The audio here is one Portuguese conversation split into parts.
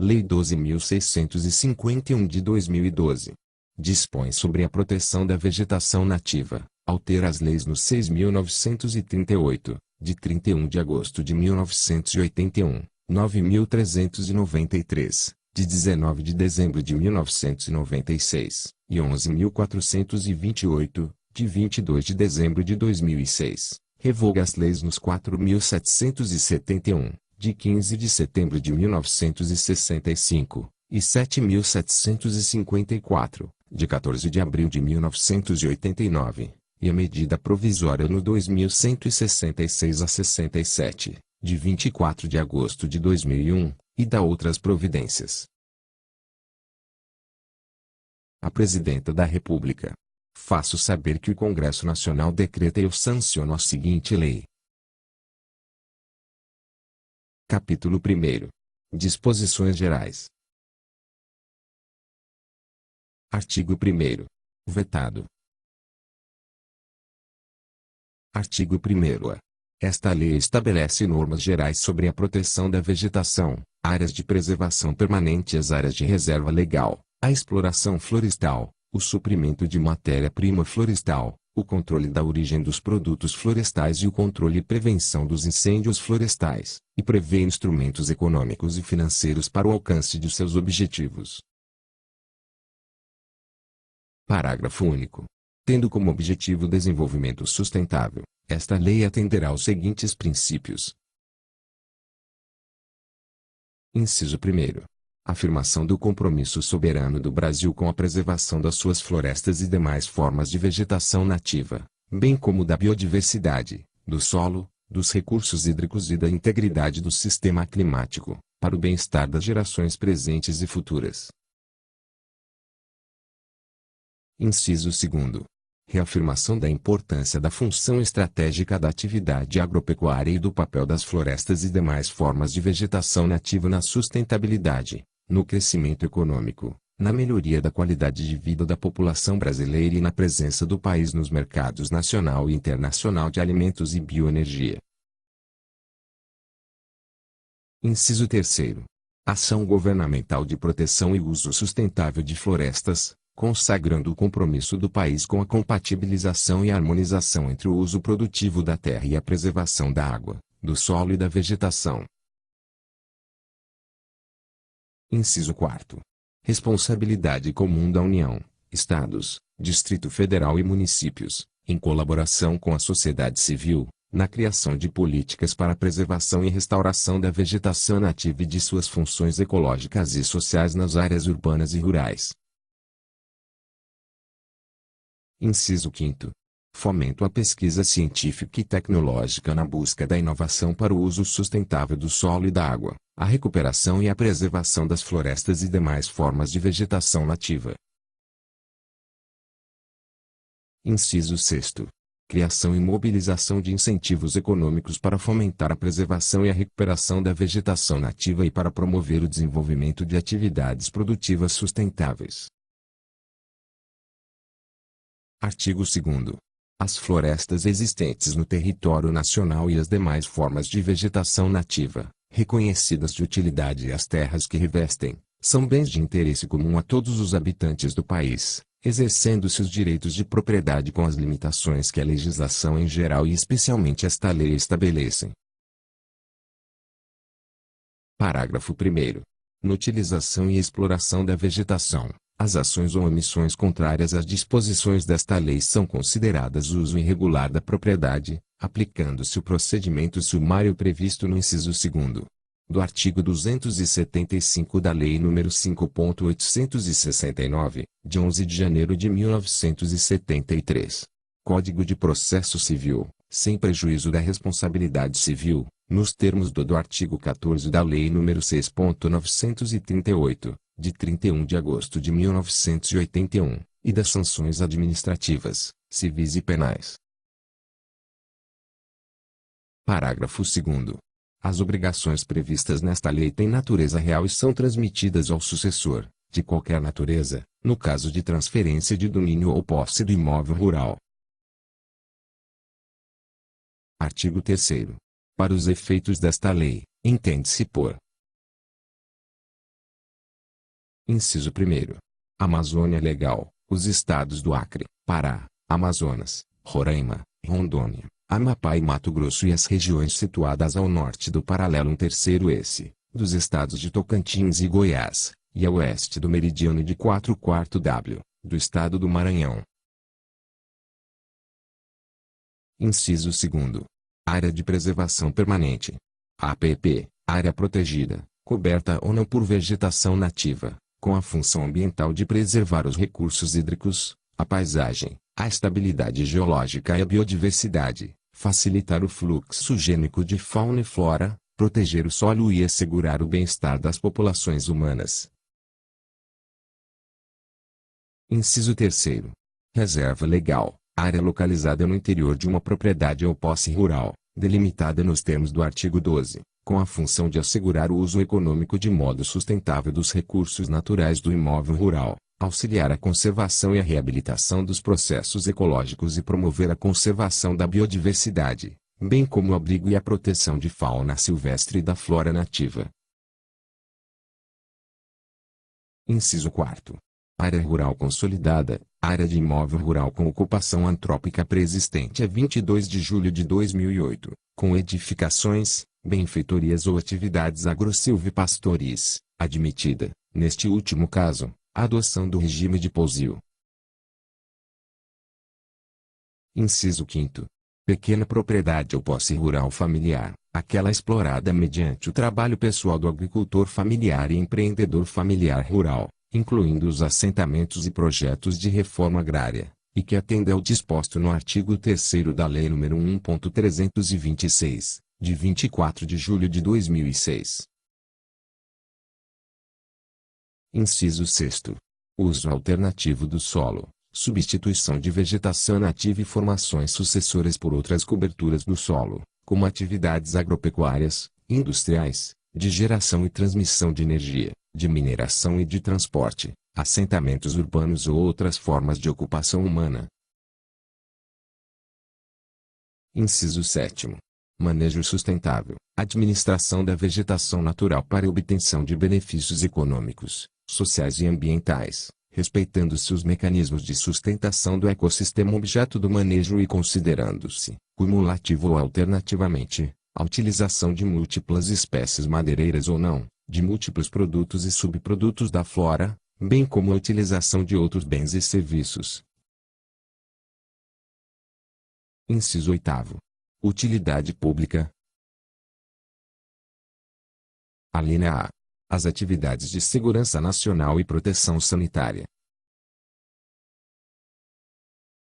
Lei 12.651 de 2012. Dispõe sobre a proteção da vegetação nativa, altera as leis no 6.938, de 31 de agosto de 1981, 9.393, de 19 de dezembro de 1996, e 11.428, de 22 de dezembro de 2006. Revoga as leis nos 4.771, de 15 de setembro de 1965, e 7.754, de 14 de abril de 1989, e a medida provisória no 2166 a 67, de 24 de agosto de 2001, e da outras providências. A Presidenta da República. Faço saber que o Congresso Nacional decreta e eu sanciono a seguinte lei. Capítulo 1º. Disposições Gerais. Artigo 1º. Vetado. Artigo 1º-A. Esta lei estabelece normas gerais sobre a proteção da vegetação, áreas de preservação permanente e as áreas de reserva legal, a exploração florestal, o suprimento de matéria-prima florestal, o controle da origem dos produtos florestais e o controle e prevenção dos incêndios florestais, e prevê instrumentos econômicos e financeiros para o alcance de seus objetivos. Parágrafo único. Tendo como objetivo o desenvolvimento sustentável, esta lei atenderá aos seguintes princípios. Inciso 1º. Afirmação do compromisso soberano do Brasil com a preservação das suas florestas e demais formas de vegetação nativa, bem como da biodiversidade, do solo, dos recursos hídricos e da integridade do sistema climático, para o bem-estar das gerações presentes e futuras. Inciso 2º. Reafirmação da importância da função estratégica da atividade agropecuária e do papel das florestas e demais formas de vegetação nativa na sustentabilidade, no crescimento econômico, na melhoria da qualidade de vida da população brasileira e na presença do país nos mercados nacional e internacional de alimentos e bioenergia. Inciso 3º. Ação governamental de proteção e uso sustentável de florestas, consagrando o compromisso do país com a compatibilização e harmonização entre o uso produtivo da terra e a preservação da água, do solo e da vegetação. Inciso 4º. Responsabilidade comum da União, Estados, Distrito Federal e municípios, em colaboração com a sociedade civil, na criação de políticas para a preservação e restauração da vegetação nativa e de suas funções ecológicas e sociais nas áreas urbanas e rurais. Inciso 5º. Fomento à pesquisa científica e tecnológica na busca da inovação para o uso sustentável do solo e da água, a recuperação e a preservação das florestas e demais formas de vegetação nativa. Inciso 6º. Criação e mobilização de incentivos econômicos para fomentar a preservação e a recuperação da vegetação nativa e para promover o desenvolvimento de atividades produtivas sustentáveis. Artigo 2º. As florestas existentes no território nacional e as demais formas de vegetação nativa, reconhecidas de utilidade e as terras que revestem, são bens de interesse comum a todos os habitantes do país, exercendo-se os direitos de propriedade com as limitações que a legislação em geral e especialmente esta lei estabelecem. Parágrafo 1º. Na utilização e exploração da vegetação, as ações ou omissões contrárias às disposições desta lei são consideradas uso irregular da propriedade, aplicando-se o procedimento sumário previsto no inciso 2º do artigo 275 da Lei nº 5.869, de 11 de janeiro de 1973. Código de Processo Civil, sem prejuízo da responsabilidade civil, nos termos do artigo 14 da Lei nº 6.938, de 31 de agosto de 1981, e das sanções administrativas, civis e penais. Parágrafo 2º. As obrigações previstas nesta lei têm natureza real e são transmitidas ao sucessor, de qualquer natureza, no caso de transferência de domínio ou posse do imóvel rural. Artigo 3º. Para os efeitos desta lei, entende-se por Inciso 1º. Amazônia Legal, os estados do Acre, Pará, Amazonas, Roraima, Rondônia, Amapá e Mato Grosso e as regiões situadas ao norte do paralelo 1/3 esse, dos estados de Tocantins e Goiás, e a oeste do meridiano de 4/4 W, do estado do Maranhão. Inciso 2º. Área de Preservação Permanente. APP, área protegida, coberta ou não por vegetação nativa, com a função ambiental de preservar os recursos hídricos, a paisagem, a estabilidade geológica e a biodiversidade, facilitar o fluxo gênico de fauna e flora, proteger o solo e assegurar o bem-estar das populações humanas. Inciso 3º. Reserva Legal, área localizada no interior de uma propriedade ou posse rural, delimitada nos termos do artigo 12, com a função de assegurar o uso econômico de modo sustentável dos recursos naturais do imóvel rural, auxiliar a conservação e a reabilitação dos processos ecológicos e promover a conservação da biodiversidade, bem como o abrigo e a proteção de fauna silvestre e da flora nativa. Inciso 4º. Área rural consolidada, área de imóvel rural com ocupação antrópica preexistente a 22 de julho de 2008, com edificações, benfeitorias ou atividades agro-silvipastoris, admitida, neste último caso, a adoção do regime de pousio. Inciso 5º. Pequena propriedade ou posse rural familiar, aquela explorada mediante o trabalho pessoal do agricultor familiar e empreendedor familiar rural, incluindo os assentamentos e projetos de reforma agrária, e que atenda ao disposto no artigo 3º da Lei nº 1.326, de 24 de julho de 2006. Inciso 6º. Uso alternativo do solo, substituição de vegetação nativa e formações sucessoras por outras coberturas do solo, como atividades agropecuárias, industriais, de geração e transmissão de energia, de mineração e de transporte, assentamentos urbanos ou outras formas de ocupação humana. Inciso 7º. Manejo sustentável, administração da vegetação natural para obtenção de benefícios econômicos, sociais e ambientais, respeitando-se os mecanismos de sustentação do ecossistema objeto do manejo e considerando-se, cumulativo ou alternativamente, a utilização de múltiplas espécies madeireiras ou não, de múltiplos produtos e subprodutos da flora, bem como a utilização de outros bens e serviços. Inciso 8º. Utilidade pública. Alínea A. As atividades de segurança nacional e proteção sanitária.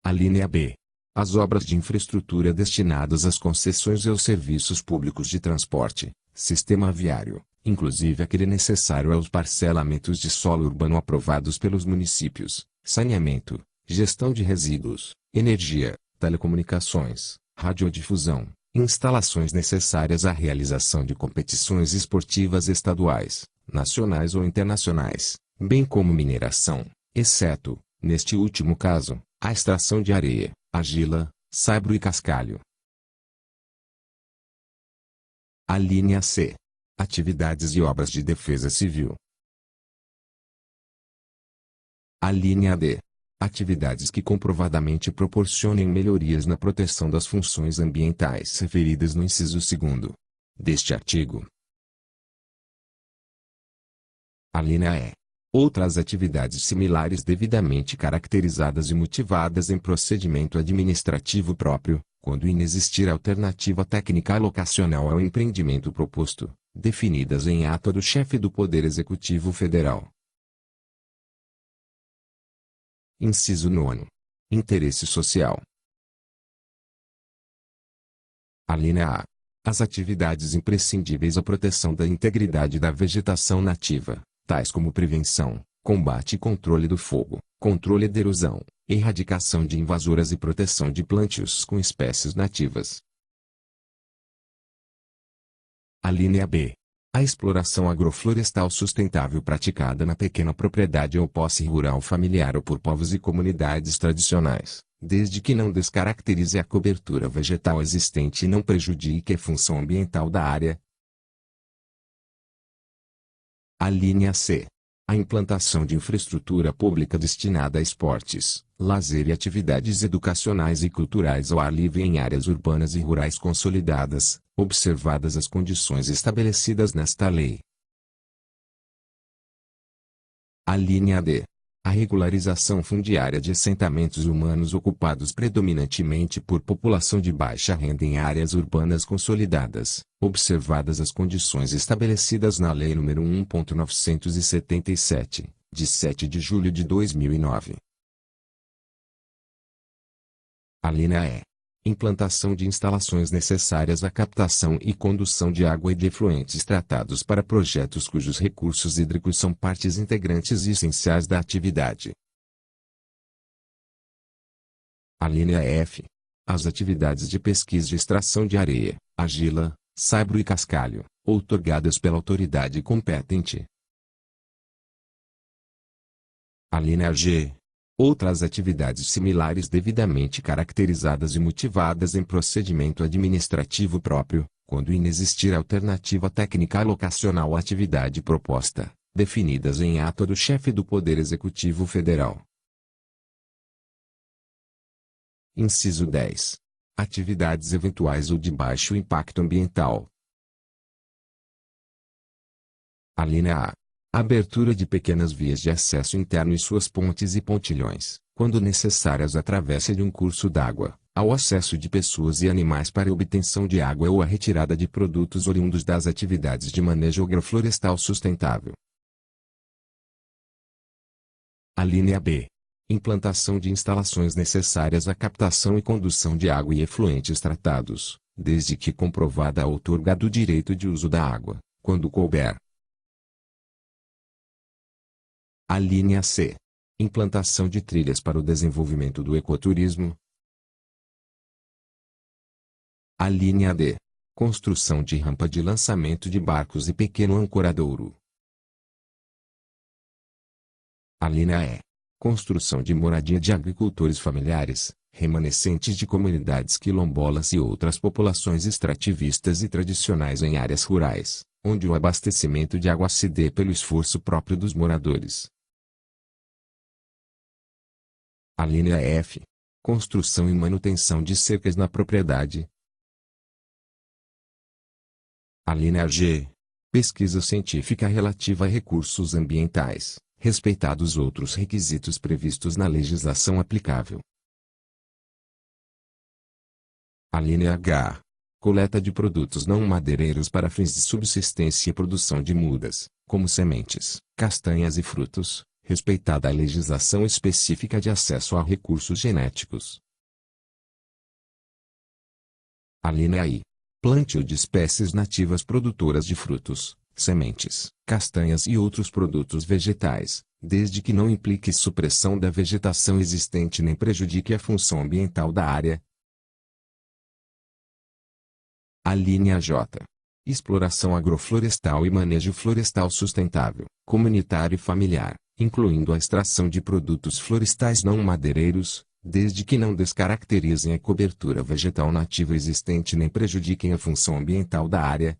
Alínea B. As obras de infraestrutura destinadas às concessões e aos serviços públicos de transporte, sistema viário, inclusive aquele necessário aos parcelamentos de solo urbano aprovados pelos municípios, saneamento, gestão de resíduos, energia, telecomunicações, radiodifusão, instalações necessárias à realização de competições esportivas estaduais, nacionais ou internacionais, bem como mineração, exceto, neste último caso, a extração de areia, argila, saibro e cascalho. Alínea C. Atividades e obras de defesa civil. Alínea D. Atividades que comprovadamente proporcionem melhorias na proteção das funções ambientais referidas no inciso 2º deste artigo. Alínea E. Outras atividades similares devidamente caracterizadas e motivadas em procedimento administrativo próprio, quando inexistir alternativa técnica locacional ao empreendimento proposto, definidas em ata do chefe do Poder Executivo Federal. Inciso 9. Interesse social. Alínea A. As atividades imprescindíveis à proteção da integridade da vegetação nativa, tais como prevenção, combate e controle do fogo, controle da erosão, erradicação de invasoras e proteção de plântios com espécies nativas. Alínea B. A exploração agroflorestal sustentável praticada na pequena propriedade ou posse rural familiar ou por povos e comunidades tradicionais, desde que não descaracterize a cobertura vegetal existente e não prejudique a função ambiental da área. Alínea C. A implantação de infraestrutura pública destinada a esportes, lazer e atividades educacionais e culturais ao ar livre em áreas urbanas e rurais consolidadas, observadas as condições estabelecidas nesta lei. A linha D. A regularização fundiária de assentamentos humanos ocupados predominantemente por população de baixa renda em áreas urbanas consolidadas, observadas as condições estabelecidas na Lei nº 1.977, de 7 de julho de 2009. A linha E. Implantação de instalações necessárias à captação e condução de água e de efluentes tratados para projetos cujos recursos hídricos são partes integrantes e essenciais da atividade. A linha F. As atividades de pesquisa e extração de areia, argila, saibro e cascalho, outorgadas pela autoridade competente. A linha G. Outras atividades similares devidamente caracterizadas e motivadas em procedimento administrativo próprio, quando inexistir alternativa técnica alocacional à atividade proposta, definidas em ato do chefe do Poder Executivo Federal. Inciso 10. Atividades eventuais ou de baixo impacto ambiental. A linha A. Abertura de pequenas vias de acesso interno e suas pontes e pontilhões, quando necessárias à travessa de um curso d'água, ao acesso de pessoas e animais para a obtenção de água ou a retirada de produtos oriundos das atividades de manejo agroflorestal sustentável. A linha B. Implantação de instalações necessárias à captação e condução de água e efluentes tratados, desde que comprovada a outorga do direito de uso da água, quando couber. A linha C. Implantação de trilhas para o desenvolvimento do ecoturismo. A linha D. Construção de rampa de lançamento de barcos e pequeno ancoradouro. A linha E. Construção de moradia de agricultores familiares, remanescentes de comunidades quilombolas e outras populações extrativistas e tradicionais em áreas rurais, onde o abastecimento de água se dê pelo esforço próprio dos moradores. A linha F. Construção e manutenção de cercas na propriedade. A linha G. Pesquisa científica relativa a recursos ambientais, respeitados outros requisitos previstos na legislação aplicável. A linha H. Coleta de produtos não madeireiros para fins de subsistência e produção de mudas, como sementes, castanhas e frutos, respeitada a legislação específica de acesso a recursos genéticos. A linha I. Plantio de espécies nativas produtoras de frutos, sementes, castanhas e outros produtos vegetais, desde que não implique supressão da vegetação existente nem prejudique a função ambiental da área. A linha J. Exploração agroflorestal e manejo florestal sustentável, comunitário e familiar, incluindo a extração de produtos florestais não madeireiros, desde que não descaracterizem a cobertura vegetal nativa existente nem prejudiquem a função ambiental da área.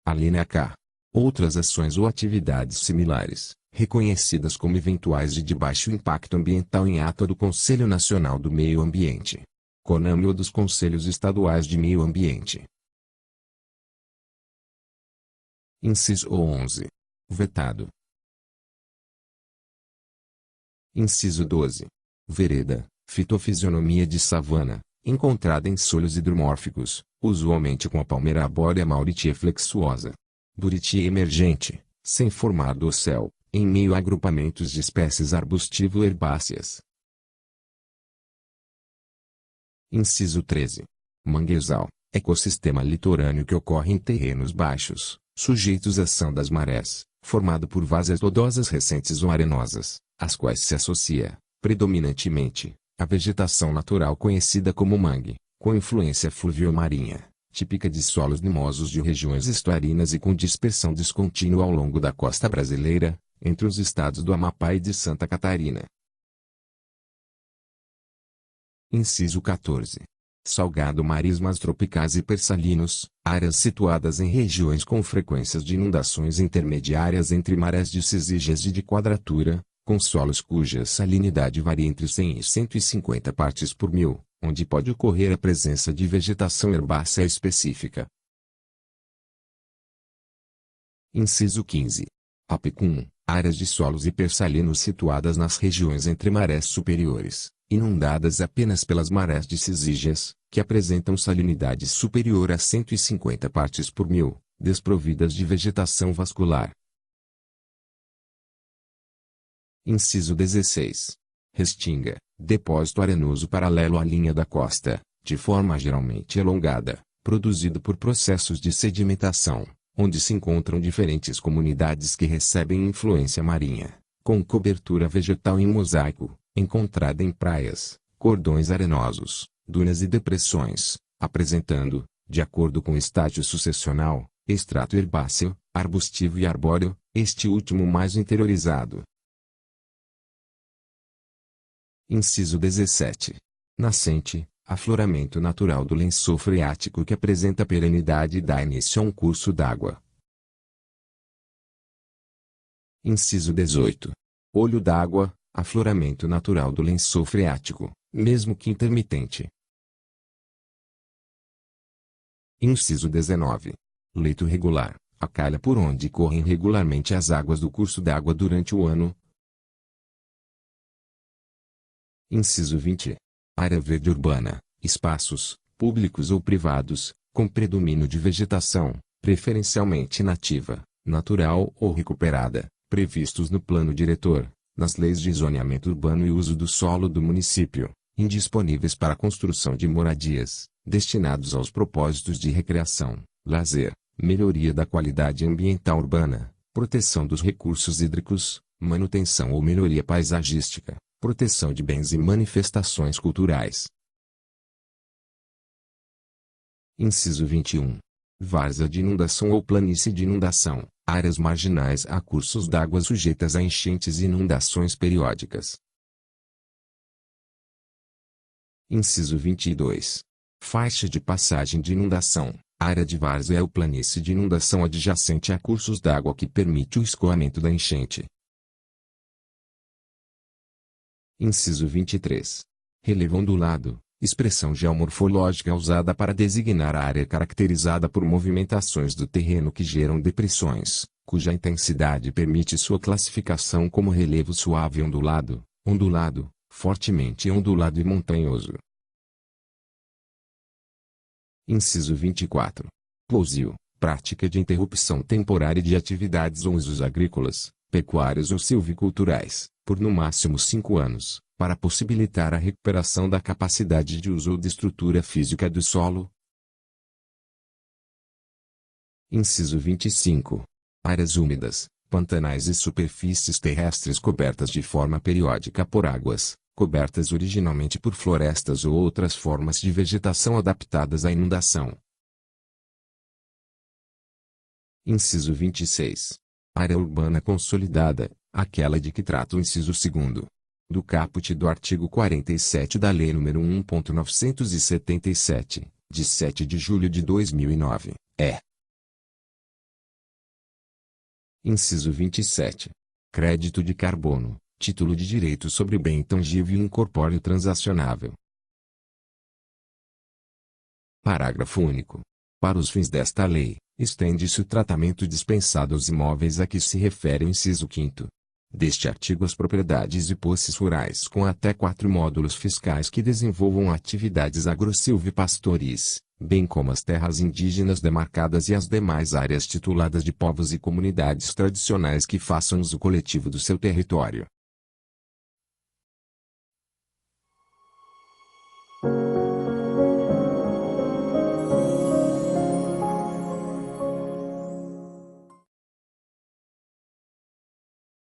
A linha K. Outras ações ou atividades similares, reconhecidas como eventuais e de baixo impacto ambiental em ato do Conselho Nacional do Meio Ambiente, CONAME ou dos Conselhos Estaduais de Meio Ambiente. Inciso 11. Vetado. Inciso 12. Vereda, fitofisionomia de savana, encontrada em solos hidromórficos, usualmente com a palmeira arbórea Mauritia flexuosa. Buriti emergente, sem formar dossel, em meio a agrupamentos de espécies arbustivo-herbáceas. Inciso 13. Manguezal, ecossistema litorâneo que ocorre em terrenos baixos, sujeitos à ação das marés, formado por várzeas lodosas recentes ou arenosas, às quais se associa, predominantemente, a vegetação natural conhecida como mangue, com influência fluvio-marinha, típica de solos limosos de regiões estuarinas e com dispersão descontínua ao longo da costa brasileira, entre os estados do Amapá e de Santa Catarina. Inciso 14. Salgado-marismas tropicais e persalinos, áreas situadas em regiões com frequências de inundações intermediárias entre marés de Cizígias e de quadratura, com solos cuja salinidade varia entre 100 e 150 partes por mil, onde pode ocorrer a presença de vegetação herbácea específica. Inciso 15. Tópico 1. Áreas de solos hipersalinos situadas nas regiões entre marés superiores, inundadas apenas pelas marés de Cizígias, que apresentam salinidade superior a 150 partes por mil, desprovidas de vegetação vascular. Inciso 16. Restinga, depósito arenoso paralelo à linha da costa, de forma geralmente elongada, produzido por processos de sedimentação, onde se encontram diferentes comunidades que recebem influência marinha, com cobertura vegetal em mosaico, encontrada em praias, cordões arenosos, dunas e depressões, apresentando, de acordo com o estágio sucessional, extrato herbáceo, arbustivo e arbóreo, este último mais interiorizado. Inciso 17. Nascente, afloramento natural do lençol freático que apresenta perenidade e dá início a um curso d'água. Inciso 18. Olho d'água, afloramento natural do lençol freático, mesmo que intermitente. Inciso 19. Leito regular, a calha por onde correm regularmente as águas do curso d'água durante o ano. Inciso 20. Área verde urbana, espaços, públicos ou privados, com predomínio de vegetação, preferencialmente nativa, natural ou recuperada, previstos no plano diretor, nas leis de zoneamento urbano e uso do solo do município, indisponíveis para a construção de moradias, destinados aos propósitos de recreação, lazer, melhoria da qualidade ambiental urbana, proteção dos recursos hídricos, manutenção ou melhoria paisagística, proteção de bens e manifestações culturais. Inciso 21. Várzea de inundação ou planície de inundação, áreas marginais a cursos d'água sujeitas a enchentes e inundações periódicas. Inciso 22. Faixa de passagem de inundação, área de várzea ou planície de inundação adjacente a cursos d'água que permite o escoamento da enchente. Inciso 23. Relevo ondulado, expressão geomorfológica usada para designar a área caracterizada por movimentações do terreno que geram depressões, cuja intensidade permite sua classificação como relevo suave ondulado, ondulado, fortemente ondulado e montanhoso. Inciso 24. Plosio, prática de interrupção temporária de atividades ou usos agrícolas, pecuários ou silviculturais, por no máximo 5 anos, para possibilitar a recuperação da capacidade de uso ou de estrutura física do solo. Inciso 25. Áreas úmidas, pantanais e superfícies terrestres cobertas de forma periódica por águas, cobertas originalmente por florestas ou outras formas de vegetação adaptadas à inundação. Inciso 26. Área urbana consolidada, aquela de que trata o inciso 2º. Do caput do artigo 47 da Lei nº 1.977, de 7 de julho de 2009, é. Inciso 27. Crédito de carbono, título de direito sobre bem intangível e incorpóreo transacionável. Parágrafo único. Para os fins desta lei, estende-se o tratamento dispensado aos imóveis a que se refere o inciso 5º deste artigo às propriedades e posses rurais com até 4 módulos fiscais que desenvolvam atividades agro-silvipastoris, bem como as terras indígenas demarcadas e as demais áreas tituladas de povos e comunidades tradicionais que façam uso coletivo do seu território.